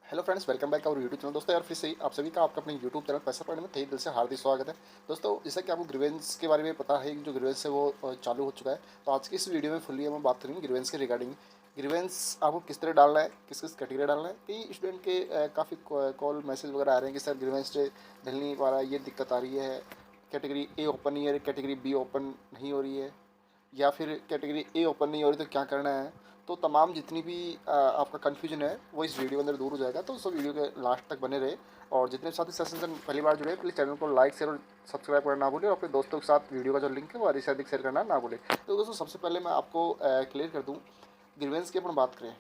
Hello friends, welcome back our YouTube channel. दोस्तों यार फिर से आप सभी का आपका अपने यूट्यूब चैनल पैसा पढ़ने में तहे दिल से हार्दिक स्वागत है। दोस्तों जैसा कि आपको ग्रीवेंस के बारे में पता है कि जो ग्रीवेंस है वो चालू हो चुका है। तो आज की इस वीडियो में फुल्ली हम बात करेंगे ग्रीवेंस के रिगार्डिंग। ग्रीवेंस आपको किस तरह डालना है, किस किस कैटेगरी डालना है। कई स्टूडेंट के काफ़ी कॉल मैसेज वगैरह आ रहे हैं कि सर ग्रीवेंस ढल नहीं पा रहा है, ये दिक्कत आ रही है, कैटेगरी ए ओपन नहीं हो रही, कैटेगरी बी ओपन नहीं हो रही है, या फिर कैटेगरी ए ओपन नहीं हो रही तो क्या करना है। तो तमाम जितनी भी आपका कन्फ्यूजन है वो इस वीडियो के अंदर दूर हो जाएगा। तो सब वीडियो के लास्ट तक बने रहे। और जितने साथी सेशन से पहली बार जुड़े प्लीज़ चैनल को लाइक शेयर और सब्सक्राइब करना ना भूलें, और अपने दोस्तों के साथ वीडियो का जो लिंक है वो अधिक से अधिक शेयर करना ना भूलें। तो दोस्तों सबसे पहले मैं आपको क्लियर कर दूँ, ग्रीवेंस की अपन बात करें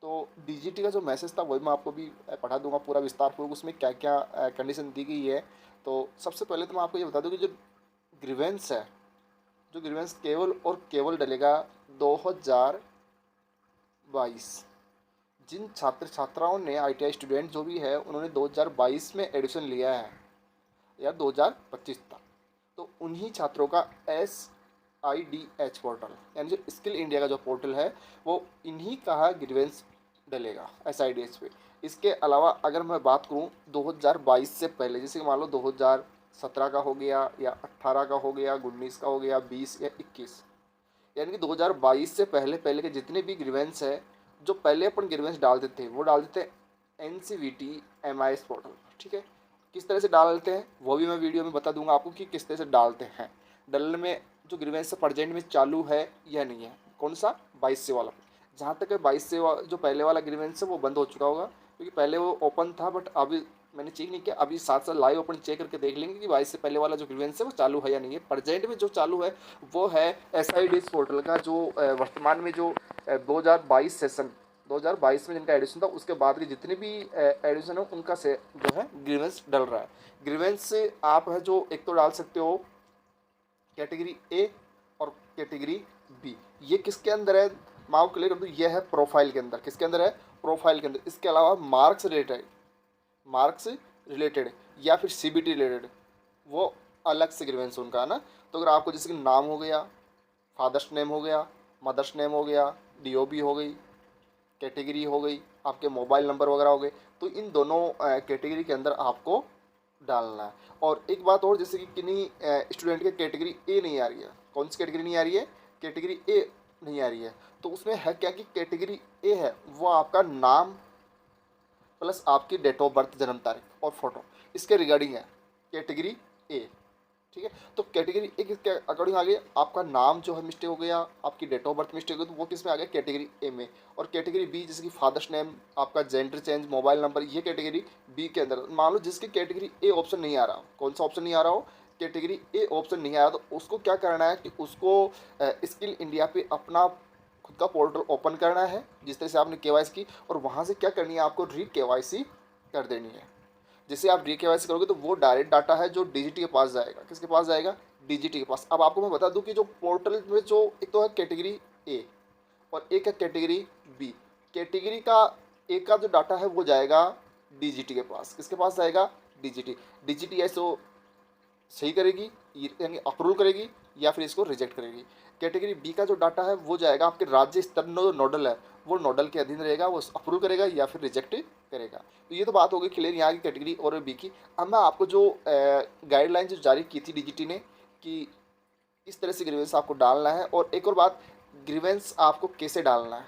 तो डीजीटी का जो मैसेज था वही मैं आपको भी पढ़ा दूंगा पूरा विस्तारपूर्वक, उसमें क्या क्या कंडीशन दी गई है। तो सबसे पहले तो मैं आपको ये बता दूँ कि जो ग्रीवेंस है, जो ग्रीवेंस केवल और केवल डलेगा 2022। जिन छात्र छात्राओं ने आईटीआई स्टूडेंट जो भी है उन्होंने 2022 में एडमिशन लिया है या 2025 तक, तो उन्हीं छात्रों का SIDH पोर्टल यानी जो स्किल इंडिया का जो पोर्टल है वो इन्हीं का ग्रीवेंस डलेगा SIDH पे। इसके अलावा अगर मैं बात करूँ 2022 से पहले, जैसे कि मान लो 2017 का हो गया या 18 का हो गया, 19 का हो गया, 20 या 21, यानी कि 2022 से पहले पहले के जितने भी ग्रीवेंस है, जो पहले अपन ग्रीवेंस डालते थे वो डालते थे NCVT MIS पोर्टल पर। ठीक है, किस तरह से डालते हैं वो भी मैं वीडियो में बता दूंगा आपको कि किस तरह से डालते हैं। डलने में जो ग्रीवेंस प्रजेंट में चालू है या नहीं है, कौन सा 22 से वाला। जहाँ तक है 22 से जो पहले वाला ग्रीवेंस है वो बंद हो चुका होगा, क्योंकि पहले वो ओपन था, बट अभी मैंने चेक नहीं किया। अभी साथ साथ लाइव अपन चेक करके देख लेंगे कि 22 से पहले वाला जो ग्रीवेंस है वो चालू है या नहीं है। प्रजेंट में जो चालू है वो है SIDH पोर्टल का जो वर्तमान में जो 2022 सेशन 2022 में जिनका एडिशन था उसके बाद के जितने भी एडिशन है उनका से जो है ग्रीवेंस डल रहा है। ग्रीवेंस से आप है जो एक तो डाल सकते हो कैटेगरी ए और कैटेगरी बी। ये किसके अंदर है, मैं आपको क्लियर कर दूँ, ये है प्रोफाइल के अंदर। किसके अंदर है, प्रोफाइल के अंदर। इसके अलावा मार्क्स रिलेटेड या फिर CBT रिलेटेड वो अलग से ग्रीवेंस उनका है ना। तो अगर आपको जैसे कि नाम हो गया, फादर्स नेम हो गया, मदर्स नेम हो गया, DOB हो गई, कैटेगरी हो गई, आपके मोबाइल नंबर वगैरह हो गए, तो इन दोनों कैटेगरी के अंदर आपको डालना है। और एक बात और, जैसे कि किन्हीं स्टूडेंट के कैटेगरी ए नहीं आ रही है। कौन सी कैटेगरी नहीं आ रही है, कैटेगरी ए नहीं आ रही है। तो उसमें है क्या कि कैटेगरी ए है वो आपका नाम प्लस आपकी डेट ऑफ बर्थ, जन्म तारीख और फोटो, इसके रिगार्डिंग है कैटेगरी ए। ठीक है, तो कैटेगरी ए किसके अकॉर्डिंग आ गया, आपका नाम जो है मिस्टेक हो गया, आपकी डेट ऑफ बर्थ मिस्टेक हो गई, तो वो किस में आ गया, कैटेगरी ए में। और कैटेगरी बी जैसे कि फादर्स नेम, आपका जेंडर चेंज, मोबाइल नंबर, ये कैटेगरी बी के अंदर। मान लो जिसकी कैटेगरी ए ऑप्शन नहीं आ रहा, कौन सा ऑप्शन नहीं आ रहा हो, कैटेगरी ए ऑप्शन नहीं आया, तो उसको क्या करना है कि उसको स्किल इंडिया पे अपना खुद का पोर्टल ओपन करना है, जिस तरह से आपने KYC की, और वहाँ से क्या करनी है, आपको KYC कर देनी है। जैसे आप KYC करोगे तो वो डायरेक्ट डाटा है जो DGT के पास जाएगा। किसके पास जाएगा, DGT के पास। अब आपको मैं बता दूं कि जो पोर्टल में जो एक तो है कैटेगरी ए और एक है कैटेगरी बी। कैटेगरी का ए का जो डाटा है वो जाएगा DGT के पास। किसके पास जाएगा, DGT या तो सही करेगी यानी अप्रूवल करेगी या फिर इसको रिजेक्ट करेगी। कैटेगरी बी का जो डाटा है वो जाएगा आपके राज्य स्तर जो नोडल है वो नोडल के अधीन रहेगा, वो अप्रूव करेगा या फिर रिजेक्ट करेगा। तो ये तो बात हो गई क्लियर यहाँ की कैटेगरी और बी की। अब मैं आपको जो गाइडलाइन जो जारी की थी DGT ने कि इस तरह से ग्रीवेंस आपको डालना है। और एक और बात, ग्रीवेंस आपको कैसे डालना है,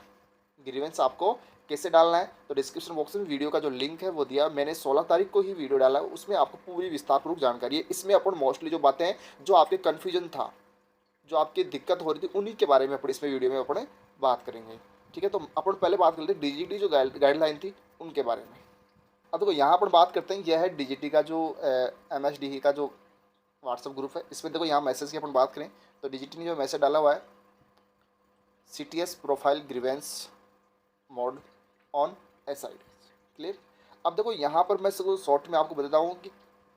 ग्रीवेंस आपको कैसे डालना है, तो डिस्क्रिप्शन बॉक्स में वीडियो का जो लिंक है वो दिया मैंने। 16 तारीख को ही वीडियो डाला है, उसमें आपको पूरी विस्तारपूर्वक जानकारी है। इसमें अपन मोस्टली जो बातें हैं, जो आपके कन्फ्यूजन था, जो आपकी दिक्कत हो रही थी, उन्हीं के बारे में अपन इसमें वीडियो में अपन बात करेंगे। ठीक है, तो अपन पहले बात कर लेते हैं DGT जो गाइडलाइन थी उनके बारे में। अब देखो यहाँ पर बात करते हैं, यह है DGT का जो MSDE का जो व्हाट्सएप ग्रुप है। इसमें देखो यहाँ मैसेज की अपन बात करें तो DGT ने जो मैसेज डाला हुआ है, CTS profile grievance mode on SIDH clear. अब देखो यहाँ पर मैं सबको शॉर्ट में आपको बताता हूँ कि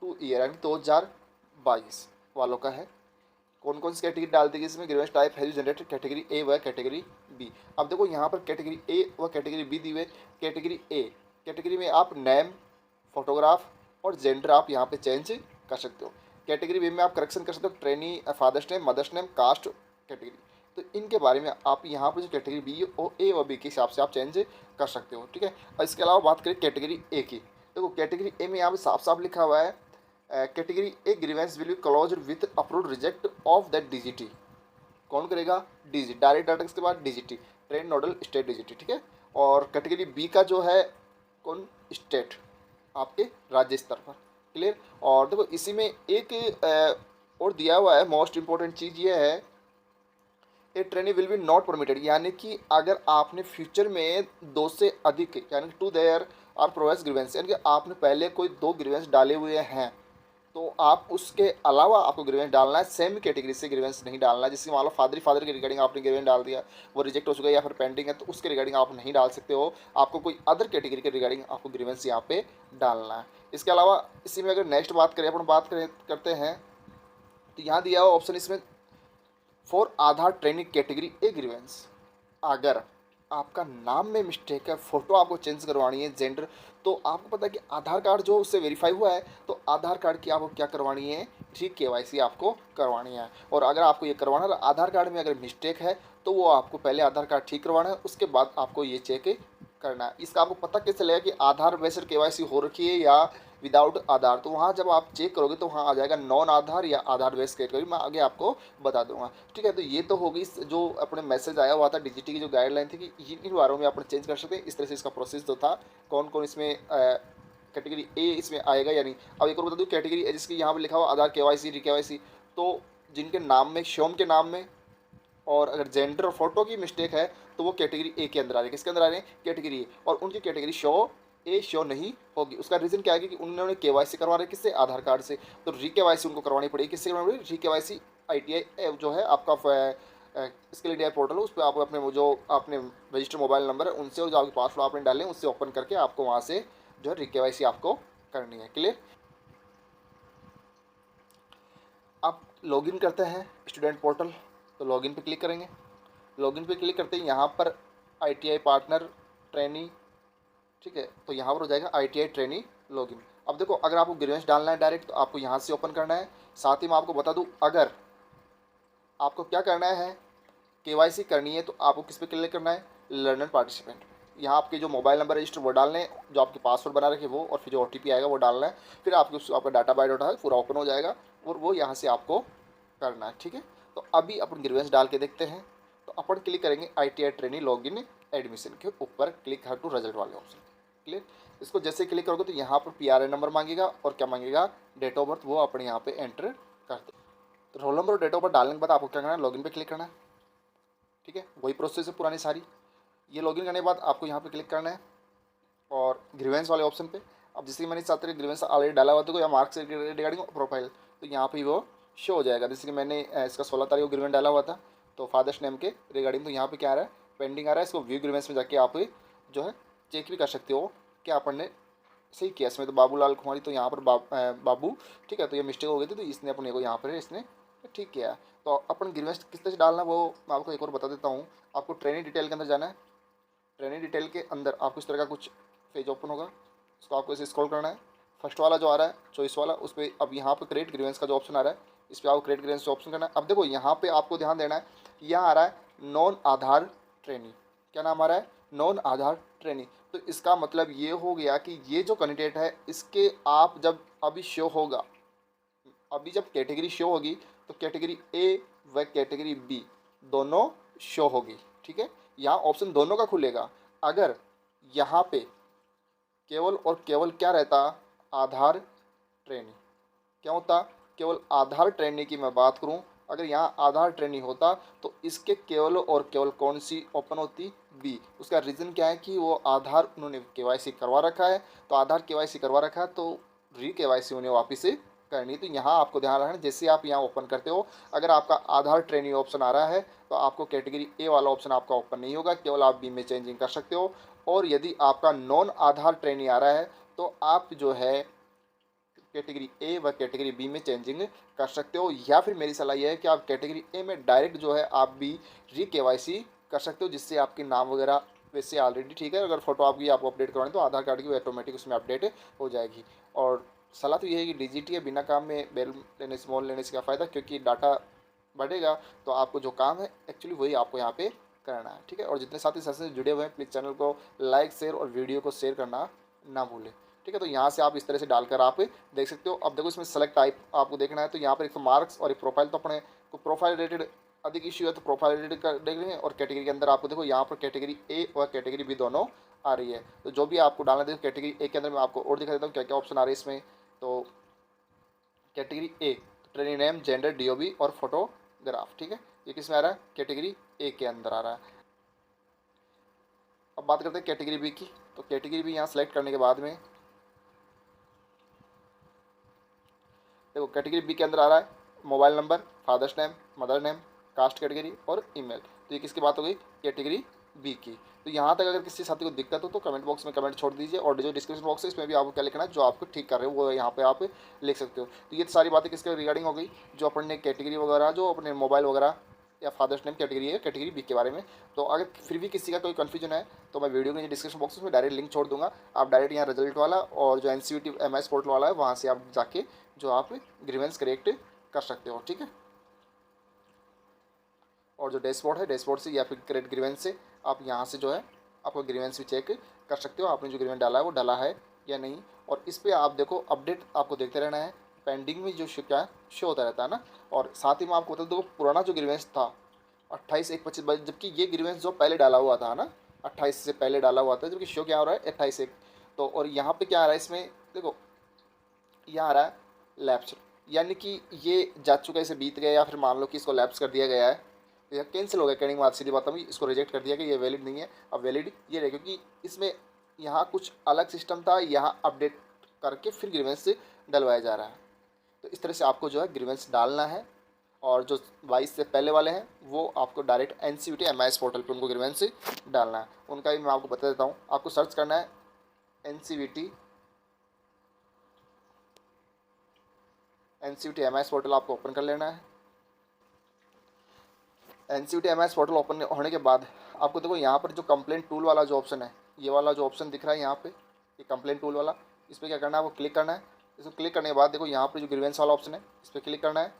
2 ईयर यानी 2022 वालों का है। कौन कौन सी कैटेगरी डाल देगी इसमें, ग्रीवेंस टाइप है जनरेटेड कैटेगरी ए व कैटेगरी बी। अब देखो यहाँ पर कैटेगरी ए व कैटेगरी बी दी हुई। कैटेगरी ए कैटेगरी में आप नेम, फोटोग्राफ और जेंडर आप यहाँ पे चेंज कर सकते हो। कैटेगरी बी में आप करेक्शन कर सकते हो trainee, father's name, mother's name, caste category. तो इनके बारे में आप यहाँ पर जो कैटेगरी बी और ए और बी के हिसाब से आप चेंज कर सकते हो, ठीक है। और इसके अलावा बात करें कैटेगरी ए की, देखो कैटेगरी ए में यहाँ पे साफ साफ लिखा हुआ है category A grievance will be close with approved reject of that DGT. कौन करेगा? डीजी, डायरेक्ट डाटा के बाद DGT, train nodal state DGT, ठीक है। और कैटेगरी बी का जो है कौन? स्टेट, आपके राज्य स्तर पर, क्लियर। और देखो इसी में एक और दिया हुआ है, मोस्ट इंपॉर्टेंट चीज़ ये है, a training will be not permitted, यानी कि अगर आपने फ्यूचर में दो से अधिक यानी टू देयर आर प्रोवेस ग्रीवेंस, यानी कि आपने पहले कोई दो ग्रीवेंस डाले हुए हैं तो आप उसके अलावा आपको ग्रीवेंस डालना है, सेम कैटेगरी से ग्रीवेंस नहीं डालना है। जैसे मान लो फादर के रिगार्डिंग आपने ग्रीवेंस डाल दिया, वो रिजेक्ट हो चुका है या फिर पेंडिंग है, तो उसके रिगार्डिंग आप नहीं डाल सकते हो, आपको कोई अदर कैटेगरी के रिगार्डिंग आपको ग्रीवेंस यहाँ पे डालना है। इसके अलावा इसी में अगर नेक्स्ट बात करें, अपन बात करते हैं, तो यहाँ दिया हुआ ऑप्शन इसमें for Aadhaar training category A grievance, अगर आपका नाम में मिस्टेक है, फ़ोटो आपको चेंज करवानी है, जेंडर, तो आपको पता है कि आधार कार्ड जो उससे वेरीफाई हुआ है, तो आधार कार्ड की आपको क्या करवानी है? ठीक केवाईसी आपको करवानी है। और अगर आपको ये करवाना है आधार कार्ड में अगर मिस्टेक है तो वो आपको पहले आधार कार्ड ठीक करवाना है, उसके बाद आपको ये चेक करना है। इसका आपको पता कैसे लगेगा कि आधार बेस्ड केवाईसी हो रखी है या विदाउट आधार? तो वहाँ जब आप चेक करोगे तो वहाँ आ जाएगा नॉन आधार या आधार बेस्ड कैटेगरी, मैं आगे आपको बता दूंगा, ठीक है। तो ये तो होगी जो अपने मैसेज आया हुआ था डीजीटी की जो गाइडलाइन थी कि इन बारों में अपने चेंज कर सकते हैं। इस तरह से इसका प्रोसेस जो था, कौन कौन इसमें कैटेगरी ए इसमें आएगा या नहीं। अब एक और बता दूँ, कैटेगरी ए जिसकी यहाँ पर लिखा हुआ आधार केवाईसी रिकेवाईसी, तो जिनके नाम में, श्योम के नाम में, और अगर जेंडर और फोटो की मिस्टेक है तो वो कैटेगरी ए के अंदर आ रही है। किसके अंदर आ रहे हैं? Category A. और उनकी कैटेगरी शो नहीं होगी। उसका रीज़न क्या है कि उन्होंने केवाईसी करवा रहे किससे? आधार कार्ड से, तो री केवाईसी उनको करवानी पड़ेगी। किससे करवानी पड़ेगी? री केवाईसी ITI जो है आपका स्किल इंडिया पोर्टल, उस पर आप अपने वो जो आपने रजिस्टर मोबाइल नंबर है उनसे, और जो आपके पासवर्ड आपने डाले उससे ओपन करके आपको वहाँ से जो है री केवाईसी आपको करनी है, क्लियर। आप लॉगिन करते हैं स्टूडेंट पोर्टल, तो लॉगिन पे क्लिक करेंगे। लॉगिन पे क्लिक करते ही यहाँ पर ITI पार्टनर ट्रेनी, ठीक है, तो यहाँ पर हो जाएगा ITI ट्रेनी लॉगिन। अब देखो अगर आपको ग्रीवेंस डालना है डायरेक्ट तो आपको यहाँ से ओपन करना है। साथ ही मैं आपको बता दूँ, अगर आपको क्या करना है, KYC करनी है, तो आपको किस पे क्लिक करना है? Learner participant. यहाँ आपके जो मोबाइल नंबर रजिस्टर वो डालने हैं, जो आपके पासवर्ड बना रखे वो, और फिर जो OTP आएगा वो डालना है। फिर आपका डाटा बायोडाटा है पूरा ओपन हो जाएगा और वो यहाँ से आपको करना है, ठीक है। तो अभी अपन ग्रीवेंस डाल के देखते हैं। तो अपन क्लिक करेंगे ITI ट्रेनिंग लॉगिन एडमिशन के ऊपर, क्लिक हर टू रिजल्ट वाले ऑप्शन, क्लियर। इसको जैसे क्लिक करोगे तो यहाँ पर PRN नंबर मांगेगा और क्या मांगेगा? डेट ऑफ बर्थ, वो अपने यहाँ पे एंटर कर दे। तो रोल नंबर और डेट ऑफ बर्थ डालने के बाद आपको क्या करना है? लॉगिन पे क्लिक करना है, ठीक है। वही प्रोसेस है पुरानी सारी। ये लॉगिन करने के बाद आपको यहाँ पे क्लिक करना है और ग्रीवेंस वाले ऑप्शन पे। अब जैसे कि मैंने 7 तारीख ग्रीवेंस ऑलरेडी डाला हुआ था या मार्क्स रिगार्डिंग प्रोफाइल, तो यहाँ पे वो शो हो जाएगा। जैसे कि मैंने इसका 16 तारीख को ग्रीवेंस डाला हुआ था, तो फादर्स नेम के रिगार्डिंग, तो यहाँ पे क्या आ रहा है? पेंडिंग आ रहा है। इसको व्यू ग्रीवेंस में जाके आप जो है चेक भी कर सकते हो कि अपन ने सही किया। इसमें तो बाबूलाल कुमारी, तो यहाँ पर बाबू, ठीक है, तो ये मिस्टेक हो गई थी, तो इसने अपने को यहाँ पर इसने ठीक किया। तो अपन ग्रीवेंस किस तरह से डालना है वो मैं आपको एक और बता देता हूँ। आपको ट्रेनिंग डिटेल के अंदर जाना है। ट्रेनिंग डिटेल के अंदर आपको इस तरह का कुछ पेज ओपन होगा, उसको आपको ऐसे स्क्रॉल करना है। फर्स्ट वाला जो आ रहा है चॉइस वाला, उस पर अब यहाँ पे क्रिएट ग्रीवेंस का जो ऑप्शन आ रहा है, इस पर आपको क्रिएट ग्रीवेंस ऑप्शन करना है। अब देखो यहाँ पे आपको ध्यान देना है, यहाँ आ रहा है नॉन आधार ट्रेनी। क्या नाम आ रहा है? नॉन आधार ट्रेनी। तो इसका मतलब ये हो गया कि ये जो कैंडिडेट है इसके आप जब अभी शो होगा, अभी जब कैटेगरी शो होगी तो कैटेगरी ए व कैटेगरी बी दोनों शो होगी, ठीक है। यहाँ ऑप्शन दोनों का खुलेगा। अगर यहाँ पे केवल और केवल क्या रहता? आधार ट्रेनी। क्या होता? केवल आधार ट्रेनी की मैं बात करूँ, अगर यहाँ आधार ट्रेनी होता तो इसके केवल और केवल कौन सी ओपन होती? बी। उसका रीज़न क्या है कि वो आधार उन्होंने KYC करवा रखा है, तो आधार KYC करवा रखा है तो री KYC उन्हें वापस से करनी। तो यहाँ आपको ध्यान रखना, जैसे आप यहाँ ओपन करते हो, अगर आपका आधार ट्रेनिंग ऑप्शन आ रहा है तो आपको कैटेगरी ए वाला ऑप्शन आपका ओपन नहीं होगा, केवल आप बी में चेंजिंग कर सकते हो। और यदि आपका नॉन आधार ट्रेनिंग आ रहा है तो आप जो है कैटेगरी ए व कैटेगरी बी में चेंजिंग कर सकते हो। या फिर मेरी सलाह यह है कि आप कैटेगरी ए में डायरेक्ट जो है आप भी री KYC कर सकते हो, जिससे आपके नाम वगैरह वैसे ऑलरेडी ठीक है। अगर फोटो आपकी आपको अपडेट करवानी तो आधार कार्ड की ऑटोमेटिक उसमें अपडेट हो जाएगी। और सलाह तो ये है कि DGT है, बिना काम में बैल लेने से मोल लेने से क्या फ़ायदा, क्योंकि डाटा बढ़ेगा, तो आपको जो काम है एक्चुअली वही आपको यहाँ पे करना है, ठीक है। और जितने साथी सेशन से जुड़े हुए हैं प्लीज़ चैनल को लाइक शेयर और वीडियो को शेयर करना ना भूलें, ठीक है। तो यहाँ से आप इस तरह से डालकर आप देख सकते हो। अब देखो इसमें सेलेक्ट टाइप आपको देखना है, तो यहाँ पर एक तो मार्क्स और एक प्रोफाइल, तो अपने को प्रोफाइल रिलेटेड अधिक इश्यू है तो प्रोफाइल रिलेटेड कर देख लेंगे। और कैटेगरी के अंदर आपको देखो यहाँ पर कैटेगरी ए और कैटेगरी बी दोनों आ रही है, तो जो भी आपको डालना देखो कैटेगरी ए के अंदर मैं आपको और दिखा देता हूँ क्या क्या ऑप्शन आ रहे हैं इसमें। तो category a trainee name, gender, DOB और फोटोग्राफ, ठीक है। ये किस में आ रहा है? कैटेगरी ए के अंदर आ रहा है। अब बात करते हैं कैटेगरी बी की। तो कैटेगरी बी यहाँ सेलेक्ट करने के बाद में देखो कैटेगरी बी के अंदर आ रहा है mobile number, father's name, mother name, caste category और ईमेल। तो ये किसकी बात हो गई? कैटेगरी बी की। तो यहाँ तक अगर किसी साथी को दिक्कत हो तो कमेंट बॉक्स में कमेंट छोड़ दीजिए, और जो डिस्क्रिप्शन बॉक्स है इसमें भी आपको क्या लिखना है जो आपको ठीक कर रहे हो वो यहाँ पे आप लिख सकते हो। तो ये सारी बातें किसके रिगार्डिंग हो गई, जो अपने कैटेगरी वगैरह, जो अपने मोबाइल वगैरह या फादर्स नेम कैटेगरी है कैटेगरी बी के बारे में। तो अगर फिर भी किसी का कोई कन्फ्यूजन है तो मैं वीडियो के डिस्क्रिप्शन बॉक्स में डायरेक्ट लिंक छोड़ दूंगा, आप डायरेक्ट यहाँ रिजल्ट वाला और जो NCVT MS पोर्टल वाला है वहाँ से आप जाके जो आप ग्रीवेंस करेक्ट कर सकते हो, ठीक है। और जो डैशबोर्ड है, डैशबोर्ड से या फिर क्रेडिट ग्रीवेंस से आप यहाँ से जो है आपको ग्रीवेंस भी चेक कर सकते हो, आपने जो ग्रीवेंस डाला है वो डाला है या नहीं। और इस पर आप देखो अपडेट आपको देखते रहना है, पेंडिंग में जो क्या शो होता रहता है ना। और साथ ही में आपको बता दो पुराना जो ग्रीवेंस था 28/1/25, जबकि ये ग्रीवेंस जो पहले डाला हुआ था ना 28 से पहले डाला हुआ था, जबकि शो क्या हो रहा है 28/1। तो और यहाँ पे क्या आ रहा है इसमें देखो, यहाँ आ रहा है लैप्स, यानी कि ये जा चुका है, इसे बीत गया, या फिर मान लो कि इसको लैप्स कर दिया गया है, तो यह कैंसिल हो गया। कहने की बात सीधी बात है, इसको रिजेक्ट कर दिया कि ये वैलिड नहीं है। अब वैलिड ये रहे क्योंकि इसमें यहाँ कुछ अलग सिस्टम था, यहाँ अपडेट करके फिर ग्रीवेंस डलवाया जा रहा है। तो इस तरह से आपको जो है ग्रीवेंस डालना है, और जो 22 से पहले वाले हैं वो आपको डायरेक्ट NCVT MS पोर्टल पर उनको ग्रीवेंस डालना है। उनका भी मैं आपको बता देता हूँ, आपको सर्च करना है NCVT MS पोर्टल आपको ओपन कर लेना है। NCVT MS पोर्टल ओपन होने के बाद आपको देखो यहाँ पर जो कंप्लेंट टूल वाला जो ऑप्शन है, ये वाला जो ऑप्शन दिख रहा है यहाँ पे, ये कंप्लेंट टूल वाला, इस पर क्या करना है आपको क्लिक करना है। इसको क्लिक करने के बाद देखो यहाँ पर जो ग्रीवेंस वाला ऑप्शन है इस पर क्लिक करना है।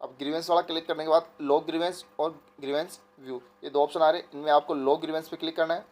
अब ग्रीवेंस वाला क्लिक करने के बाद लॉग ग्रीवेंस और ग्रीवेंस व्यू, ये दो ऑप्शन आ रहे हैं, इनमें आपको लॉग ग्रीवेंस पे क्लिक करना है।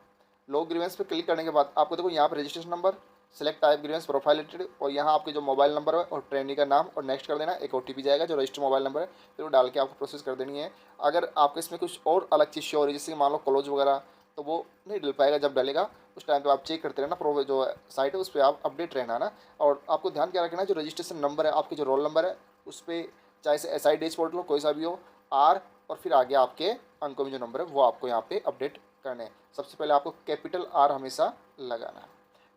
लॉग ग्रीवेंस पे क्लिक करने के बाद आपको देखो यहाँ पर registration number, select type grievance, profile related, और यहाँ आपके जो मोबाइल नंबर है और ट्रेनी का नाम, और नेक्स्ट कर देना। एक OTP जाएगा जो रजिस्टर मोबाइल नंबर है, फिर वो डाल के आपको प्रोसेस कर देनी है। अगर आपको इसमें कुछ और अलग चीज़ शो हो रही है जैसे मान लो क्लोज वगैरह, तो वो नहीं डल पाएगा। जब डलेगा उस टाइम पे आप चेक करते रहना, प्रो जो साइट है उस पर आप अपडेट रहना ना। और आपको ध्यान क्या रखना है, जो रजिस्ट्रेशन नंबर है आपके जो रोल नंबर है उस पर, चाहे से SI डेज पोर्टल हो कोई सा भी हो, R और फिर आगे आपके अंकों में जो नंबर है वो आपको यहाँ पे अपडेट करने हैं। सबसे पहले आपको कैपिटल R हमेशा लगाना है,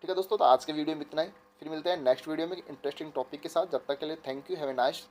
ठीक है दोस्तों। तो आज के वीडियो में इतना ही, फिर मिलते हैं नेक्स्ट वीडियो में इंटरेस्टिंग टॉपिक के साथ। जब तक के लिए thank you, have a nice